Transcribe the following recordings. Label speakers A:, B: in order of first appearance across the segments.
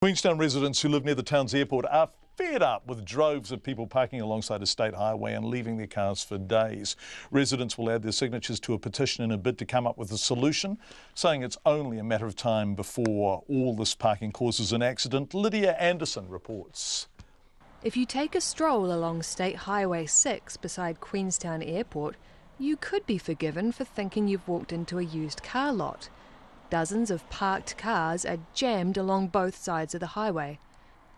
A: Queenstown residents who live near the town's airport are fed up with droves of people parking alongside a state highway and leaving their cars for days. Residents will add their signatures to a petition in a bid to come up with a solution, saying it's only a matter of time before all this parking causes an accident. Lydia Anderson reports.
B: If you take a stroll along State Highway 6 beside Queenstown Airport, you could be forgiven for thinking you've walked into a used car lot. Dozens of parked cars are jammed along both sides of the highway.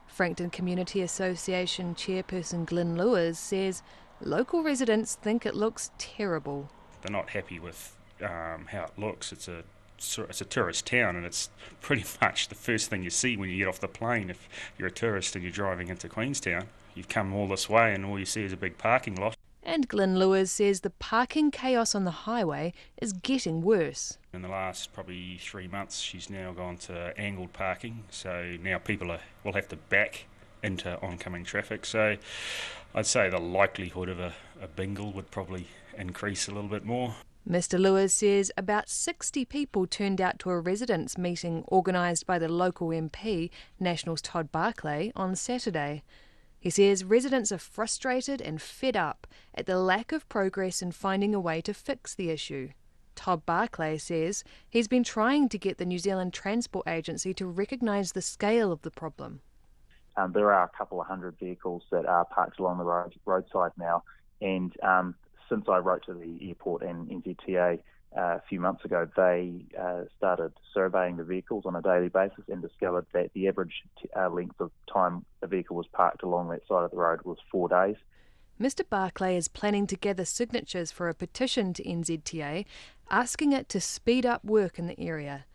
B: Frankton Community Association chairperson Glyn Lewis says local residents think it looks terrible.
C: They're not happy with how it looks. It's a tourist town, and it's pretty much the first thing you see when you get off the plane if you're a tourist and you're driving into Queenstown. You've come all this way and all you see is a big parking lot.
B: And Glyn Lewis says the parking chaos on the highway is getting worse.
C: In the last probably 3 months, she's now gone to angled parking, so now people will have to back into oncoming traffic. So I'd say the likelihood of a bingle would probably increase a little bit more.
B: Mr Lewis says about 60 people turned out to a residents' meeting organised by the local MP, National's Todd Barclay, on Saturday. He says residents are frustrated and fed up at the lack of progress in finding a way to fix the issue. Todd Barclay says he's been trying to get the New Zealand Transport Agency to recognise the scale of the problem.
D: There are a couple of hundred vehicles that are parked along the roadside now, and since I wrote to the airport and NZTA a few months ago, they started surveying the vehicles on a daily basis and discovered that the average length of time a vehicle was parked along that side of the road was 4 days.
B: Mr Barclay is planning to gather signatures for a petition to NZTA asking it to speed up work in the area.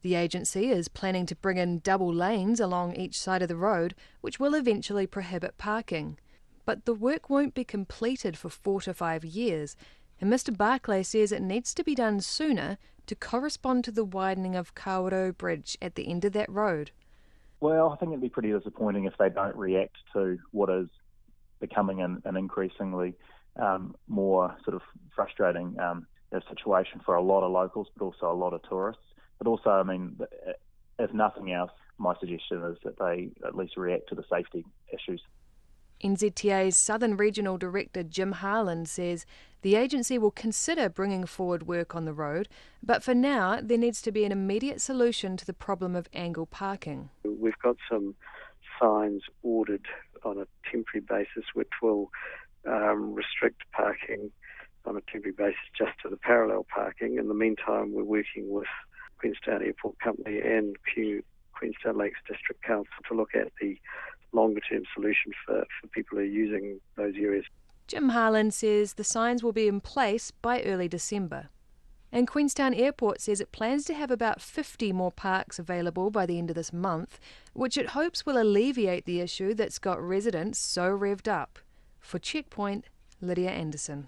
B: The agency is planning to bring in double lanes along each side of the road, which will eventually prohibit parking. But the work won't be completed for 4 to 5 years, and Mr Barclay says it needs to be done sooner to correspond to the widening of Kawerau Bridge at the end of that road.
D: Well, I think it'd be pretty disappointing if they don't react to what is becoming an increasingly more sort of frustrating situation for a lot of locals, but also a lot of tourists. But also, I mean, if nothing else, my suggestion is that they at least react to the safety issues.
B: NZTA's Southern Regional Director Jim Harland says the agency will consider bringing forward work on the road, but for now there needs to be an immediate solution to the problem of angle parking.
E: We've got some signs ordered on a temporary basis which will restrict parking on a temporary basis just to the parallel parking. In the meantime, we're working with Queenstown Airport Company and Queenstown Lakes District Council to look at the longer-term solution for people who are using those areas.
B: Jim Harland says the signs will be in place by early December. And Queenstown Airport says it plans to have about 50 more parks available by the end of this month, which it hopes will alleviate the issue that's got residents so revved up. For Checkpoint, Lydia Anderson.